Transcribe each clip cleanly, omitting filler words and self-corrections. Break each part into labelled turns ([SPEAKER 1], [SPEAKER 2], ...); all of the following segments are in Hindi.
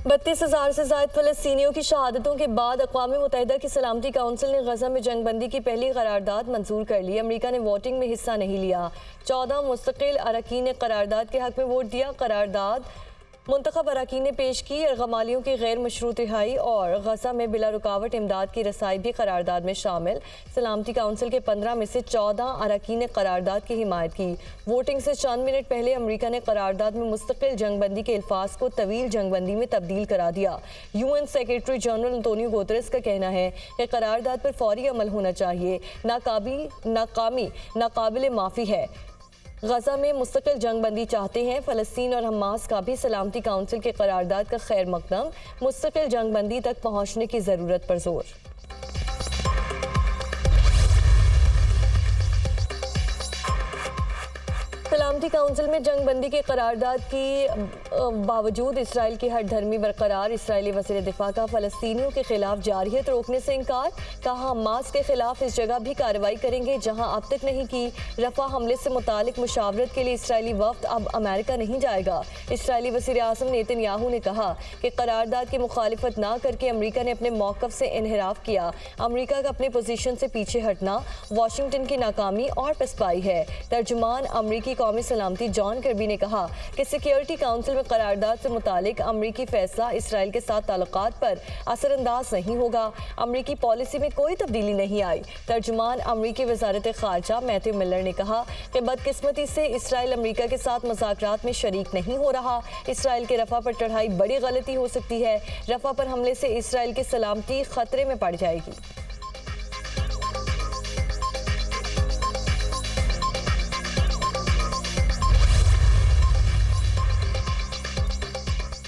[SPEAKER 1] 32,000 से ज़ायद फ़लस्तीनियों की शहादतों के बाद अक़वाम मुत्तहिदा की सलामती काउंसिल ने गज़ा में जंगबंदी की पहली करारदाद मंजूर कर ली। अमरीका ने वोटिंग में हिस्सा नहीं लिया। 14 मुस्तकिल अरकान ने करारदाद के हक़ में वोट दिया। करारदाद मुंतखब अरकान ने पेश की। यरगमालियों की गैर मशरूत रिहाई और गज़ा में बिला रुकावट इमदाद की रसाई भी करारदाद में शामिल। सलामती काउंसिल के 15 में से 14 अरकान ने करारदाद की हिमायत की। वोटिंग से चंद मिनट पहले अमरीका ने करारदाद में मुस्तकिल जंगबंदी के अल्फाज को तवील जंगबंदी में तब्दील करा दिया। UN secretary general Antonio Guterres का कहना है कि करारदाद पर फौरी अमल होना चाहिए। नाकामी नाकाबिल माफ़ी है। गज़ा में मुस्तकिल जंगबंदी चाहते हैं। फ़लस्तीन और हमास का भी सलामती काउंसिल के करारदाद का खैर मकदम। मुस्तकिल जंगबंदी तक पहुँचने की ज़रूरत पर जोर। सलामती काउंसिल में जंगबंदी के करारदाद की बावजूद इसराइल की हर धर्मी बरकरार। इसराइली वज़ीर दिफा का फ़लस्तीनियों के खिलाफ जारियत रोकने से इनकार। कहा हमास के खिलाफ इस जगह भी कार्रवाई करेंगे जहां अब तक नहीं की। रफ़ा हमले से मुतालिक मुशावरत के लिए इसराइली वफ़द अब अमेरिका नहीं जाएगा। इसराइली वज़ीर आज़म नेतन्याहू ने कहा कि करारदाद की मुखालिफत ना करके अमरीका ने अपने मौक़िफ़ से इन्हिराफ किया। अमरीका का अपने पोजीशन से पीछे हटना वाशिंगटन की नाकामी और पसपाई है। तर्जुमान अमरीकी कौमी सलामती जॉन कर्बी ने कहा कि सिक्योरिटी काउंसिल में करारदाद से मुतालिक अमरीकी फैसला इसराइल के साथ ताल्लुकात पर असरअंदाज नहीं होगा। अमरीकी पॉलिसी में कोई तब्दीली नहीं आई। तर्जुमान अमरीकी वज़ारत ख़ारजा मैथ्यू मिलर ने कहा कि बदकिस्मती से इसराइल अमरीका के साथ मुज़ाकरात में शरीक नहीं हो रहा। इसराइल के रफ़ा पर चढ़ाई बड़ी गलती हो सकती है। रफ़ा पर हमले से इसराइल की सलामती खतरे में पड़ जाएगी।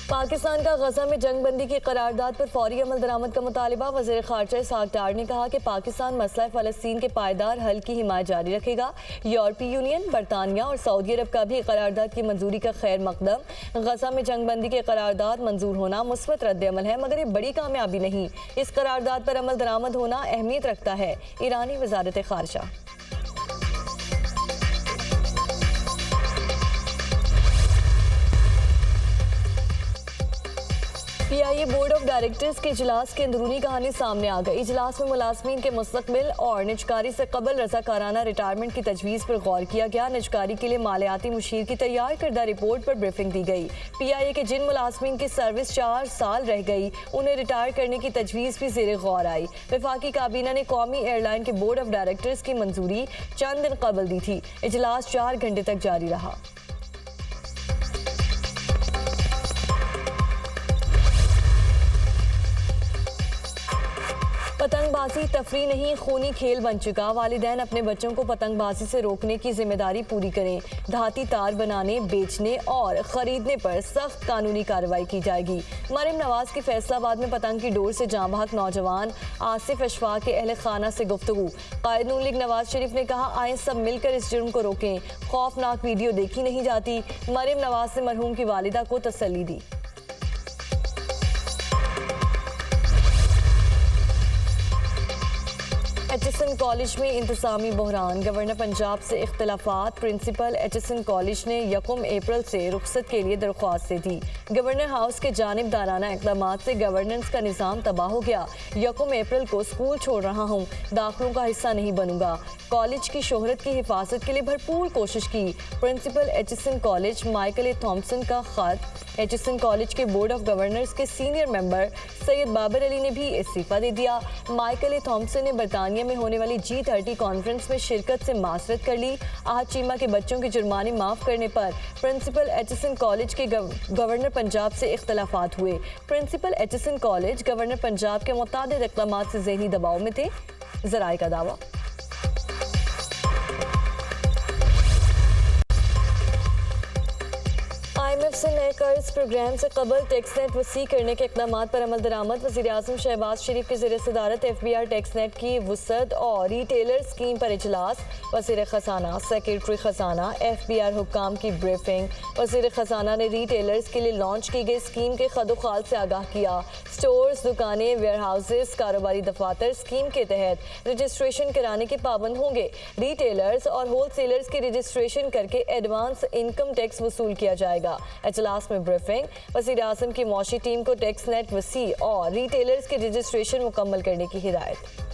[SPEAKER 1] पाकिस्तान का गज़ा में जंगबंदी की करारदाद पर फौरी अमल दरामद का मुतालिबा। वज़ीर ख़ारजा इसहाक़ डार ने कहा कि पाकिस्तान मसला फ़लस्तीन के पायदार हल की हिमायत जारी रखेगा। यूरोपीय यूनियन, बरतानिया और सऊदी अरब का भी करारदाद की मंजूरी का खैर मकदम। गज़ा में जंगबंदी के करारदाद मंजूर होना मुस्बत रद्द-ए-अमल है, मगर ये बड़ी कामयाबी नहीं। इस करारदाद पर अमल दरामद होना अहमियत रखता है। ईरानी वज़ारत ख़ारजा। PIA बोर्ड ऑफ डायरेक्टर्स के इजलास की अंदरूनी कहानी सामने आ गई। इजलास में मुलाजमीन के मुस्तकबिल और निजकारी से कबल रज़ाकाराना रिटायरमेंट की तजवीज़ पर गौर किया गया। निजकारी के लिए मालियाती मुशीर की तैयार करदा रिपोर्ट पर ब्रीफिंग दी गई। PIA के जिन मुलाजमीन की सर्विस 4 साल रह गई उन्हें रिटायर करने की तजवीज़ भी ज़ेरे गौर आई। वफाकी काबीना ने कौमी एयरलाइन के बोर्ड ऑफ डायरेक्टर्स की मंजूरी चंद दिन कबल दी थी। इजलास 4 घंटे तक जारी रहा। पतंगबाजी तफरी नहीं, खूनी खेल बन चुका। वालिदैन अपने बच्चों को पतंगबाजी से रोकने की जिम्मेदारी पूरी करें। धाती तार बनाने, बेचने और ख़रीदने पर सख्त कानूनी कार्रवाई की जाएगी। मरियम नवाज की फैसलाबाद में पतंग की डोर से जाँ बहक नौजवान आसिफ अशफाक के अहल खाना से गुफ्तगू। कायद नून लीग नवाज शरीफ ने कहा आए सब मिलकर इस जुर्म को रोकें। खौफनाक वीडियो देखी नहीं जाती। मरियम नवाज ने मरहूम की वालिदा को तसल्ली दी। एचएसएन कॉलेज में इंतजामी बहरान। गवर्नर पंजाब से इख्तलाफात। प्रिंसिपल एचएसएन कॉलेज ने 1 अप्रैल से रुखसत के लिए दरख्वास्त दे दी। गवर्नर हाउस के जानिबदाराना इक़दाम से गवर्नेंस का निज़ाम तबाह हो गया। 1 अप्रैल को स्कूल छोड़ रहा हूँ, दाखिलों का हिस्सा नहीं बनूंगा। कॉलेज की शोहरत की हिफाजत के लिए भरपूर कोशिश की। प्रिंसिपल एचएसएन कॉलेज माइकल ए थॉम्पसन का खत। एचएसएन कॉलेज के बोर्ड ऑफ गवर्नर्स के सीनियर मेंबर सैयद बाबर अली ने भी इस्तीफा दे दिया। माइकल ए थॉम्पसन ने बरतानिया में होने वाली G30 कॉन्फ्रेंस में शिरकत से मासरत कर ली। आहत चीमा के बच्चों के जुर्माने माफ़ करने पर प्रिंसिपल एचएसएन कॉलेज के गवर्नर पंजाब से इख्तलाफात हुए। Principal HSN college governor Punjab के मुतादिद इक़दामात से ज़हनी दबाव में थे, ज़राए का दावा। IMF से नए कर्ज प्रोग्राम से कबल टैक्स नेट वसी करने के इक़दाम पर अमल दरामद। वज़ीर आज़म शहबाज शरीफ के ज़ेर सदारत FBR टैक्स नेट की वसअत और रिटेलर स्कीम पर इजलास। वज़ीर ख़जाना, सेक्रेटरी ख़जाना, FBR हुक्काम की ब्रीफिंग। वज़ीर ख़जाना ने रिटेलर्स के लिए लॉन्च की गई स्कीम के खदोखाल से आगाह किया। स्टोर्स, दुकानें, वेयर हाउसेस, कारोबारी दफातर स्कीम के तहत रजिस्ट्रेशन कराने के पाबंद होंगे। रिटेलर्स और होल सेलर्स की रजिस्ट्रेशन करके एडवांस इनकम टैक्स वसूल किया जाएगा। इजलास में ब्रीफिंग, वज़ीर आज़म की मौशी टीम को टैक्स नेट वसी और रिटेलर्स के रजिस्ट्रेशन मुकम्मल करने की हिदायत।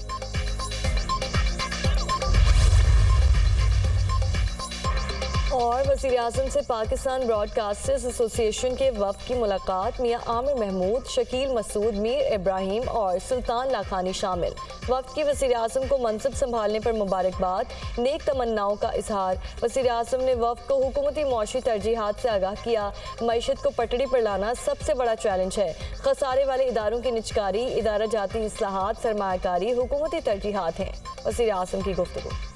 [SPEAKER 1] और वज़ीर आज़म से पाकिस्तान ब्रॉडकास्टर्स एसोसिएशन के वफ़द की मुलाकात, मियां आमिर महमूद, शकील मसूद, मीर इब्राहिम और सुल्तान लाखानी शामिल। वफ़द की वज़ीर आज़म को मनसब संभालने पर मुबारकबाद, नेक तमन्नाओं का इजहार। वज़ीर आज़म ने वफ़द को हुकूमती मौशी तरजीहात से आगाह किया, मईशत को पटड़ी पर लाना सबसे बड़ा चैलेंज है। खसारे वाले इदारों की निचकारी, इदारा जाती इस्लाहात, सरमायाकारी हुकूमती तरजीहात हैं। वज़ीर आज़म की गुफ्तगू।